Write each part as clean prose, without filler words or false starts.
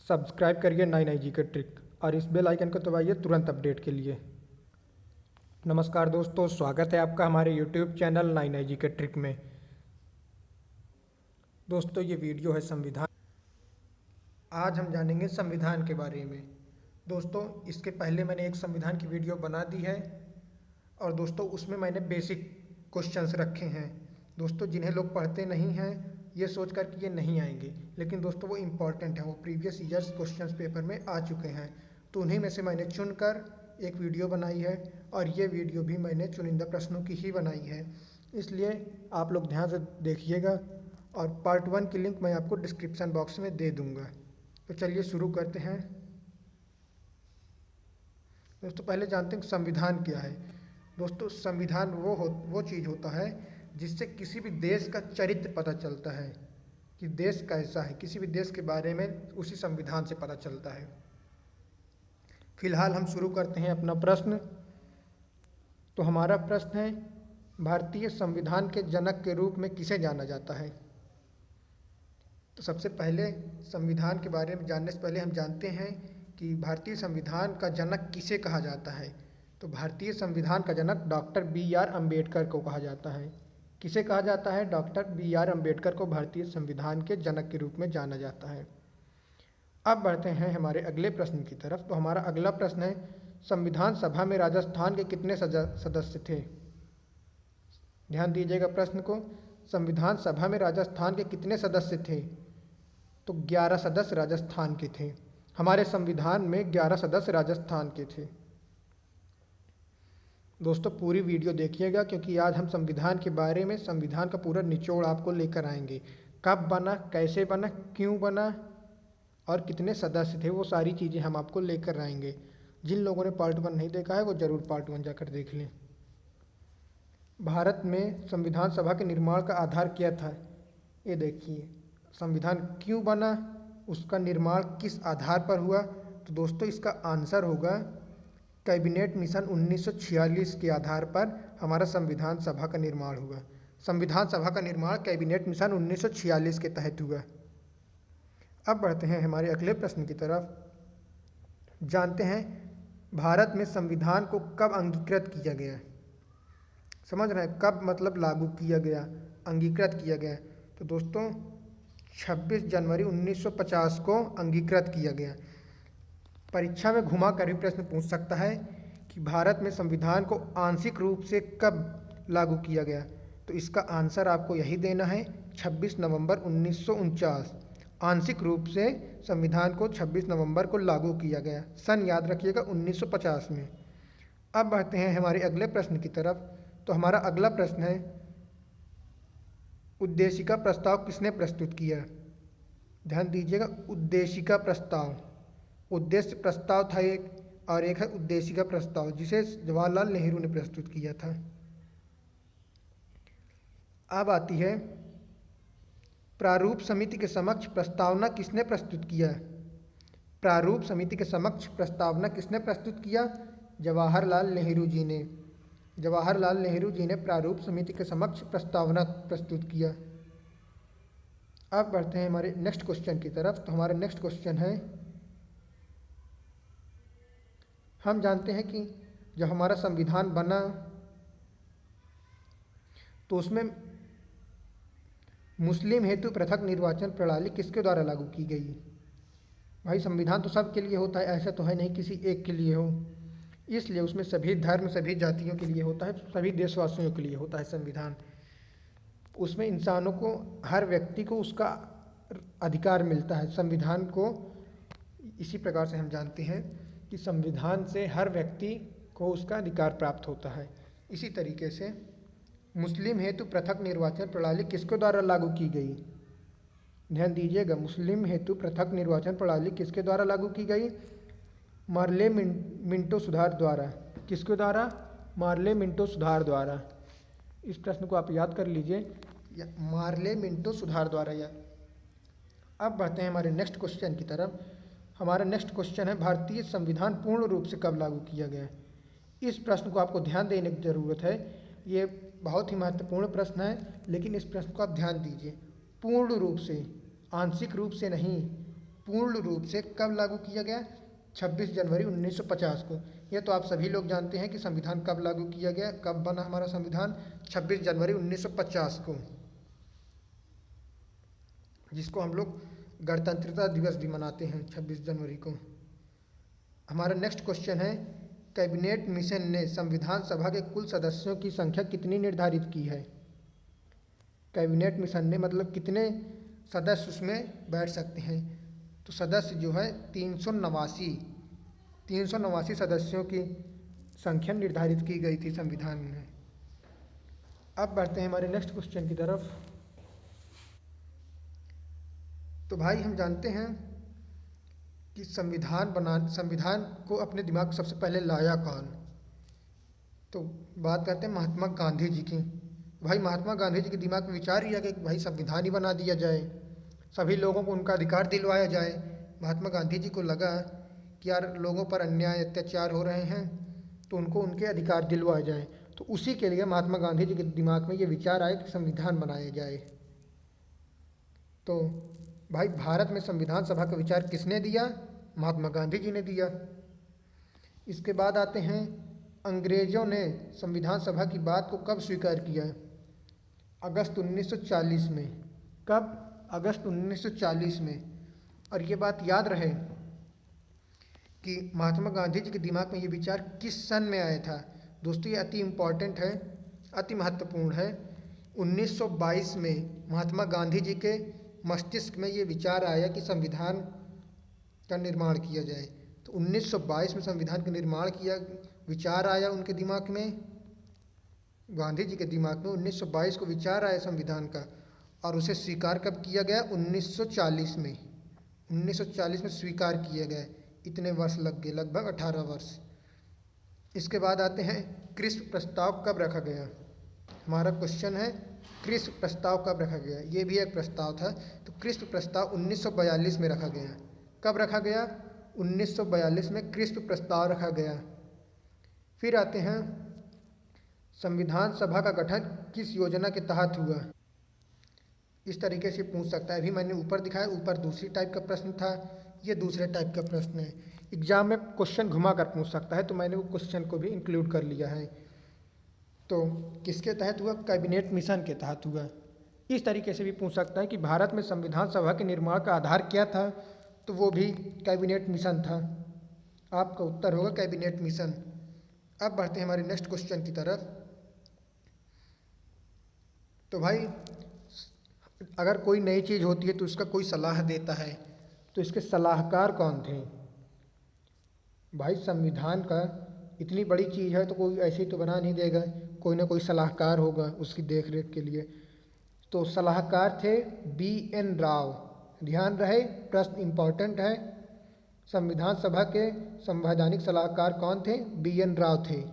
Subscribe करिए 9 के trick और इस बेल आइकन को दबाइए तुरंत अपडेट के लिए। नमस्कार दोस्तों, स्वागत है आपका हमारे YouTube चैनल 9 के ट्रिक में। दोस्तों, ये वीडियो है संविधान। आज हम जानेंगे संविधान के बारे में। दोस्तों, इसके पहले मैंने एक संविधान की वीडियो बना दी है और दोस्तों उसमें मैंने बेसिक क्वेश्चंस रखे हैं। दोस्तों, जिन्हें लोग पढ़ते नहीं हैं ये सोचकर कि ये नहीं आएंगे, लेकिन दोस्तों वो इम्पॉर्टेंट हैं, वो प्रीवियस ईयर्स क्वेश्चंस पेपर में आ चुके हैं। तो उन्हीं में से मैंने चुनकर एक वीडियो बनाई है और ये वीडियो भी मैंने चुनिंदा प्रश्नों की ही बनाई है, इसलिए आप लोग ध्यान से देखिएगा और पार्ट 1 की लिंक मैं आपको डिस्क्रिप्शन बॉक्स में दे दूँगा। तो चलिए शुरू करते हैं। दोस्तों, पहले जानते हैं संविधान क्या है। दोस्तों, संविधान वो चीज़ होता है जिससे किसी भी देश का चरित्र पता चलता है कि देश कैसा है। किसी भी देश के बारे में उसी संविधान से पता चलता है। फिलहाल हम शुरू करते हैं अपना प्रश्न। तो हमारा प्रश्न है, भारतीय संविधान के जनक के रूप में किसे जाना जाता है। तो सबसे पहले संविधान के बारे में जानने से पहले हम जानते हैं कि भारतीय संविधान का जनक किसे कहा जाता है। तो भारतीय संविधान का जनक डॉक्टर B.R. अम्बेडकर को कहा जाता है। किसे कहा जाता है? Doctor B.R. अम्बेडकर को भारतीय संविधान के जनक के रूप में जाना जाता है। अब बढ़ते हैं हमारे अगले प्रश्न की तरफ। तो हमारा अगला प्रश्न है, संविधान सभा में राजस्थान के कितने सदस्य थे। ध्यान दीजिएगा प्रश्न को। संविधान सभा में राजस्थान के कितने सदस्य थे? तो 11 सदस्य राजस्थान के थे। हमारे संविधान में 11 सदस्य राजस्थान के थे। दोस्तों, पूरी वीडियो देखिएगा क्योंकि आज हम संविधान के बारे में, संविधान का पूरा निचोड़ आपको लेकर आएंगे। कब बना, कैसे बना, क्यों बना और कितने सदस्य थे, वो सारी चीज़ें हम आपको लेकर आएंगे। जिन लोगों ने पार्ट 1 नहीं देखा है वो ज़रूर पार्ट 1 जाकर देख लें। भारत में संविधान सभा के निर्माण का आधार क्या था? ये देखिए, संविधान क्यों बना, उसका निर्माण किस आधार पर हुआ। तो दोस्तों इसका आंसर होगा कैबिनेट मिशन 1946 के आधार पर हमारा संविधान सभा का निर्माण हुआ। संविधान सभा का निर्माण कैबिनेट मिशन 1946 के तहत हुआ। अब बढ़ते हैं हमारे अगले प्रश्न की तरफ। जानते हैं भारत में संविधान को कब अंगीकृत किया गया। समझ रहे हैं, कब मतलब लागू किया गया, अंगीकृत किया गया। तो दोस्तों 26 जनवरी 1950 को अंगीकृत किया गया। परीक्षा में घुमा कर भी प्रश्न पूछ सकता है कि भारत में संविधान को आंशिक रूप से कब लागू किया गया। तो इसका आंसर आपको यही देना है, 26 नवंबर 1949। आंशिक रूप से संविधान को 26 नवंबर को लागू किया गया। सन याद रखिएगा 1950 में। अब बढ़ते हैं हमारे अगले प्रश्न की तरफ। तो हमारा अगला प्रश्न है, उद्देशिका प्रस्ताव किसने प्रस्तुत किया। ध्यान दीजिएगा, उद्देशिका प्रस्ताव, उद्देश्य प्रस्ताव था एक और एक है उद्देशिका प्रस्ताव, जिसे जवाहरलाल नेहरू ने प्रस्तुत किया था। अब आती है, प्रारूप समिति के समक्ष प्रस्तावना किसने प्रस्तुत किया। प्रारूप समिति के समक्ष प्रस्तावना किसने प्रस्तुत किया? जवाहरलाल नेहरू जी ने। जवाहरलाल नेहरू जी ने प्रारूप समिति के समक्ष प्रस्तावना प्रस्तुत किया। अब बढ़ते हैं हमारे नेक्स्ट क्वेश्चन की तरफ। तो हमारा नेक्स्ट क्वेश्चन है, हम जानते हैं कि जब हमारा संविधान बना तो उसमें मुस्लिम हेतु पृथक निर्वाचन प्रणाली किसके द्वारा लागू की गई। भाई संविधान तो सबके लिए होता है, ऐसा तो है नहीं किसी एक के लिए हो, इसलिए उसमें सभी धर्म, सभी जातियों के लिए होता है, सभी देशवासियों के लिए होता है संविधान। उसमें इंसानों को, हर व्यक्ति को उसका अधिकार मिलता है। संविधान को इसी प्रकार से हम जानते हैं कि संविधान से हर व्यक्ति को उसका अधिकार प्राप्त होता है। इसी तरीके से मुस्लिम हेतु पृथक निर्वाचन प्रणाली किसके द्वारा लागू की गई। ध्यान दीजिएगा, मुस्लिम हेतु पृथक निर्वाचन प्रणाली किसके द्वारा लागू की गई? मार्ले मिंटो सुधार द्वारा। किसके द्वारा? मार्ले मिंटो सुधार द्वारा। इस प्रश्न को आप याद कर लीजिए, मार्ले मिंटो सुधार द्वारा। अब बढ़ते हैं हमारे नेक्स्ट क्वेश्चन की तरफ। हमारा नेक्स्ट क्वेश्चन है, भारतीय संविधान पूर्ण रूप से कब लागू किया गया। इस प्रश्न को आपको ध्यान देने की ज़रूरत है। ये बहुत ही महत्वपूर्ण प्रश्न है, लेकिन इस प्रश्न को आप ध्यान दीजिए। पूर्ण रूप से, आंशिक रूप से नहीं, पूर्ण रूप से कब लागू किया गया? 26 जनवरी 1950 को। यह तो आप सभी लोग जानते हैं कि संविधान कब लागू किया गया, कब बना हमारा संविधान? 26 जनवरी 1950 को, जिसको हम लोग गणतंत्रता दिवस भी मनाते हैं 26 जनवरी को। हमारा नेक्स्ट क्वेश्चन है, कैबिनेट मिशन ने संविधान सभा के कुल सदस्यों की संख्या कितनी निर्धारित की है? कैबिनेट मिशन ने मतलब कितने सदस्य उसमें बैठ सकते हैं? तो सदस्य जो है 389 सदस्यों की संख्या निर्धारित की गई थी संविधान में। अब बढ़ते हैं हमारे नेक्स्ट क्वेश्चन की तरफ। तो भाई हम जानते हैं कि संविधान को अपने दिमाग में सबसे पहले लाया कौन? तो बात करते हैं महात्मा गांधी जी की। भाई महात्मा गांधी जी के दिमाग में विचार ही आ गया कि भाई संविधान ही बना दिया जाए, सभी लोगों को उनका अधिकार दिलवाया जाए। महात्मा गांधी जी को लगा कि यार लोगों पर अन्याय अत्याचार हो रहे हैं, तो उनको उनके अधिकार दिलवाया जाए। तो उसी के लिए महात्मा गांधी जी के दिमाग में ये विचार आया कि संविधान बनाया जाए। तो भाई भारत में संविधान सभा का विचार किसने दिया? महात्मा गांधी जी ने दिया। इसके बाद आते हैं, अंग्रेज़ों ने संविधान सभा की बात को कब स्वीकार किया? अगस्त 1940 में। कब? अगस्त 1940 में। और ये बात याद रहे कि महात्मा गांधी जी के दिमाग में ये विचार किस सन में आया था। दोस्तों ये अति इम्पॉर्टेंट है, अति महत्वपूर्ण है। 1922 में महात्मा गांधी जी के मस्तिष्क में ये विचार आया कि संविधान का निर्माण किया जाए। तो 1922 में संविधान का निर्माण किया, विचार आया उनके दिमाग में, गांधी जी के दिमाग में 1922 को विचार आया संविधान का, और उसे स्वीकार कब किया गया? 1940 में। 1940 में स्वीकार किया गया। इतने वर्ष लग गए, लगभग 18 वर्ष। इसके बाद आते हैं, क्रिस्प प्रस्ताव कब रखा गया? हमारा क्वेश्चन है क्रिस्प प्रस्ताव कब रखा गया? ये भी एक प्रस्ताव था। तो क्रिस्प प्रस्ताव 1942 में रखा गया। कब रखा गया? 1942 में क्रिस्प प्रस्ताव रखा गया। फिर आते हैं, संविधान सभा का गठन किस योजना के तहत हुआ? इस तरीके से पूछ सकता है। अभी मैंने ऊपर दिखाया, ऊपर दूसरी टाइप का प्रश्न था, ये दूसरे टाइप का प्रश्न है। एग्जाम में क्वेश्चन घुमा कर पूछ सकता है, तो मैंने वो क्वेश्चन को भी इंक्लूड कर लिया है। तो किसके तहत हुआ? कैबिनेट मिशन के तहत हुआ। इस तरीके से भी पूछ सकता है कि भारत में संविधान सभा के निर्माण का आधार क्या था? तो वो भी कैबिनेट मिशन था। आपका उत्तर होगा कैबिनेट मिशन। अब बढ़ते हैं हमारे नेक्स्ट क्वेश्चन की तरफ। तो भाई अगर कोई नई चीज़ होती है तो उसका कोई सलाह देता है, तो इसके सलाहकार कौन थे? भाई संविधान का इतनी बड़ी चीज़ है तो कोई ऐसे ही तो बना नहीं देगा, कोई ना कोई सलाहकार होगा उसकी देख रेख के लिए। तो सलाहकार थे BN राव। ध्यान रहे, प्रश्न इम्पॉर्टेंट है। संविधान सभा के संवैधानिक सलाहकार कौन थे? BN राव थे।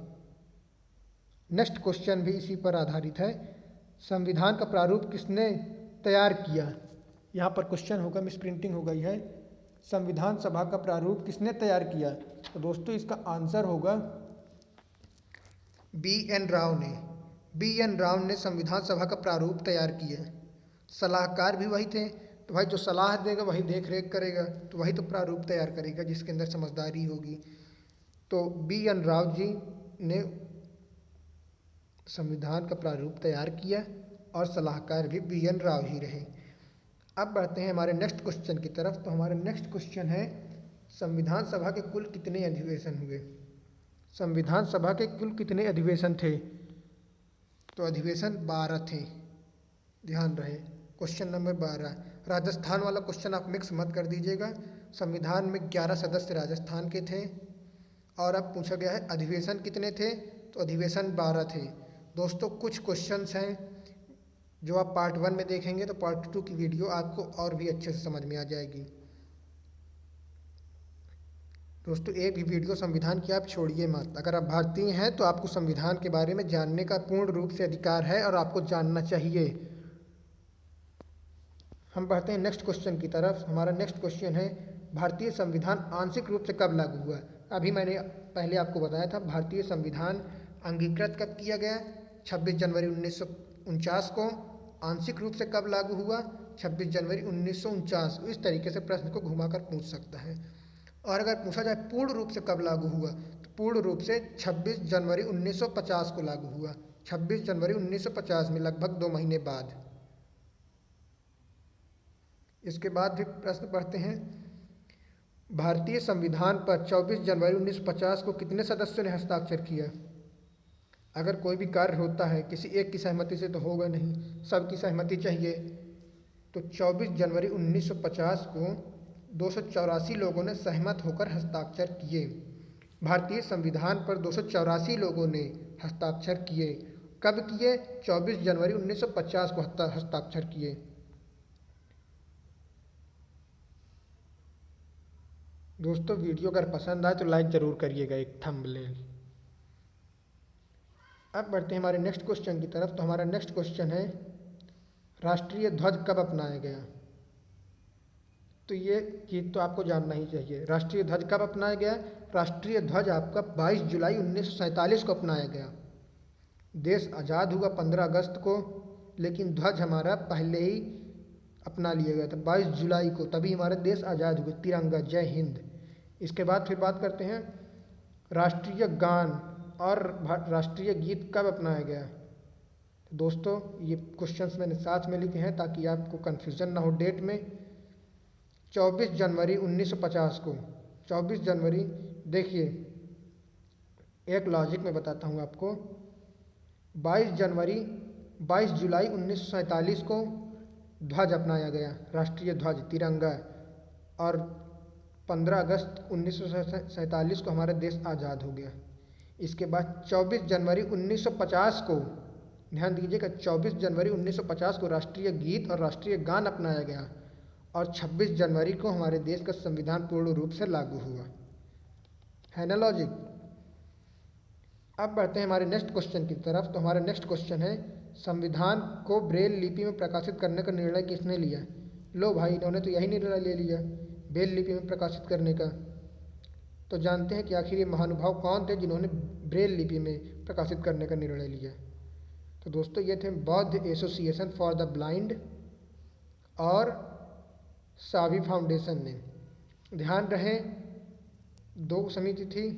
नेक्स्ट क्वेश्चन भी इसी पर आधारित है। संविधान का प्रारूप किसने तैयार किया? यहाँ पर क्वेश्चन होगा, मिस प्रिंटिंग हो गई है। संविधान सभा का प्रारूप किसने तैयार किया? तो दोस्तों इसका आंसर होगा BN राव ने। BN राव ने संविधान सभा का प्रारूप तैयार किया। सलाहकार भी वही थे। तो भाई जो सलाह देगा वही देख रेख करेगा, तो वही तो प्रारूप तैयार करेगा जिसके अंदर समझदारी होगी। तो BN राव जी ने संविधान का प्रारूप तैयार किया और सलाहकार भी BN राव ही रहे। अब बढ़ते हैं हमारे नेक्स्ट क्वेश्चन की तरफ। तो हमारा नेक्स्ट क्वेश्चन है, संविधान सभा के कुल कितने अधिवेशन हुए? संविधान सभा के कुल कितने अधिवेशन थे? तो अधिवेशन 12 थे। ध्यान रहे, क्वेश्चन नंबर 12। राजस्थान वाला क्वेश्चन आप मिक्स मत कर दीजिएगा। संविधान में 11 सदस्य राजस्थान के थे, और अब पूछा गया है अधिवेशन कितने थे? तो अधिवेशन 12 थे। दोस्तों कुछ क्वेश्चंस हैं जो आप पार्ट 1 में देखेंगे तो पार्ट 2 की वीडियो आपको और भी अच्छे से समझ में आ जाएगी। दोस्तों एक भी वीडियो संविधान की आप छोड़िए मत। अगर आप भारतीय हैं तो आपको संविधान के बारे में जानने का पूर्ण रूप से अधिकार है और आपको जानना चाहिए। हम बढ़ते हैं नेक्स्ट क्वेश्चन की तरफ। हमारा नेक्स्ट क्वेश्चन है, भारतीय संविधान आंशिक रूप से कब लागू हुआ? अभी मैंने पहले आपको बताया था भारतीय संविधान अंगीकृत कब किया गया? 26 जनवरी 1949 को। आंशिक रूप से कब लागू हुआ? 26 जनवरी 1949। इस तरीके से प्रश्न को घुमाकर पूछ सकता है। और अगर पूछा जाए पूर्ण रूप से कब लागू हुआ, तो पूर्ण रूप से 26 जनवरी 1950 को लागू हुआ। 26 जनवरी 1950 में, लगभग 2 महीने बाद। इसके बाद भी प्रश्न पढ़ते हैं। भारतीय संविधान पर 24 जनवरी 1950 को कितने सदस्यों ने हस्ताक्षर किया? अगर कोई भी कार्य होता है किसी एक की सहमति से तो होगा नहीं, सबकी सहमति चाहिए। तो 24 जनवरी 1950 को 284 लोगों ने सहमत होकर हस्ताक्षर किए। भारतीय संविधान पर 284 लोगों ने हस्ताक्षर किए। कब किए? 24 जनवरी 1950 को हस्ताक्षर किए। दोस्तों, वीडियो अगर पसंद आए तो लाइक ज़रूर करिएगा, एक थंबनेल। अब बढ़ते हैं हमारे नेक्स्ट क्वेश्चन की तरफ। तो हमारा नेक्स्ट क्वेश्चन है, राष्ट्रीय ध्वज कब अपनाया गया? तो ये चीज़ तो आपको जानना ही चाहिए। राष्ट्रीय ध्वज कब अपनाया गया? राष्ट्रीय ध्वज आपका 22 जुलाई 1947 को अपनाया गया। देश आज़ाद हुआ 15 अगस्त को, लेकिन ध्वज हमारा पहले ही अपना लिया गया था 22 जुलाई को, तभी हमारा देश आज़ाद हुआ। तिरंगा, जय हिंद। इसके बाद फिर बात करते हैं, राष्ट्रीय गान और राष्ट्रीय गीत कब अपनाया गया? तो दोस्तों, ये क्वेश्चंस मैंने साथ में लिखे हैं ताकि आपको कन्फ्यूज़न ना हो डेट में। 24 जनवरी 1950 को, 24 जनवरी, देखिए एक लॉजिक में बताता हूँ आपको। 22 जुलाई 1947 को ध्वज अपनाया गया, राष्ट्रीय ध्वज तिरंगा, और 15 अगस्त 1947 को हमारा देश आज़ाद हो गया। इसके बाद 24 जनवरी 1950 को, ध्यान दीजिएगा, 24 जनवरी 1950 को राष्ट्रीय गीत और राष्ट्रीय गान अपनाया गया, और 26 जनवरी को हमारे देश का संविधान पूर्ण रूप से लागू हुआ। है ना लॉजिक? अब बढ़ते हैं हमारे नेक्स्ट क्वेश्चन की तरफ। तो हमारा नेक्स्ट क्वेश्चन है, संविधान को ब्रेल लिपि में प्रकाशित करने का निर्णय किसने लिया? लो भाई, इन्होंने तो यही निर्णय ले लिया, ब्रेल लिपि में प्रकाशित करने का। तो जानते हैं कि आखिर ये महानुभाव कौन थे जिन्होंने ब्रेल लिपि में प्रकाशित करने का निर्णय लिया? तो दोस्तों, ये थे बौद्ध एसोसिएशन फॉर द ब्लाइंड और सावी फाउंडेशन ने। ध्यान रहे, 2 समिति थी,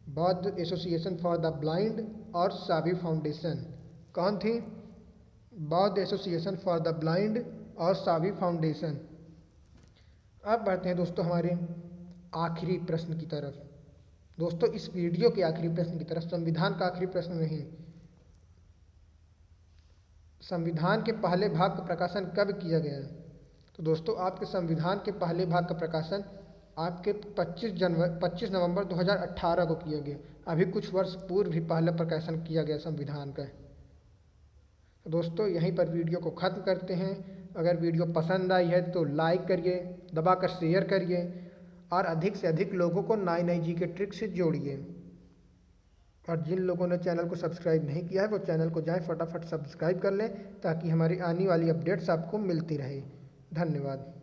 बौद्ध एसोसिएशन फॉर द ब्लाइंड और सावी फाउंडेशन। कौन थी? बौद्ध एसोसिएशन फॉर द ब्लाइंड और सावी फाउंडेशन। अब बढ़ते हैं दोस्तों हमारे आखिरी प्रश्न की तरफ। दोस्तों, इस वीडियो के आखिरी प्रश्न की तरफ, संविधान का आखिरी प्रश्न नहीं। संविधान के पहले भाग का प्रकाशन कब किया गया? तो दोस्तों, आपके संविधान के पहले भाग का प्रकाशन आपके 25 नवंबर 2018 को किया गया। अभी कुछ वर्ष पूर्व भी पहला प्रकाशन किया गया संविधान का। तो दोस्तों, यहीं पर वीडियो को ख़त्म करते हैं। अगर वीडियो पसंद आई है तो लाइक करिए, दबाकर शेयर करिए, और अधिक से अधिक लोगों को नई जीके ट्रिक से जोड़िए। और जिन लोगों ने चैनल को सब्सक्राइब नहीं किया है वो चैनल को जाएं फटाफट सब्सक्राइब कर लें, ताकि हमारी आने वाली अपडेट्स आपको मिलती रहे। धन्यवाद।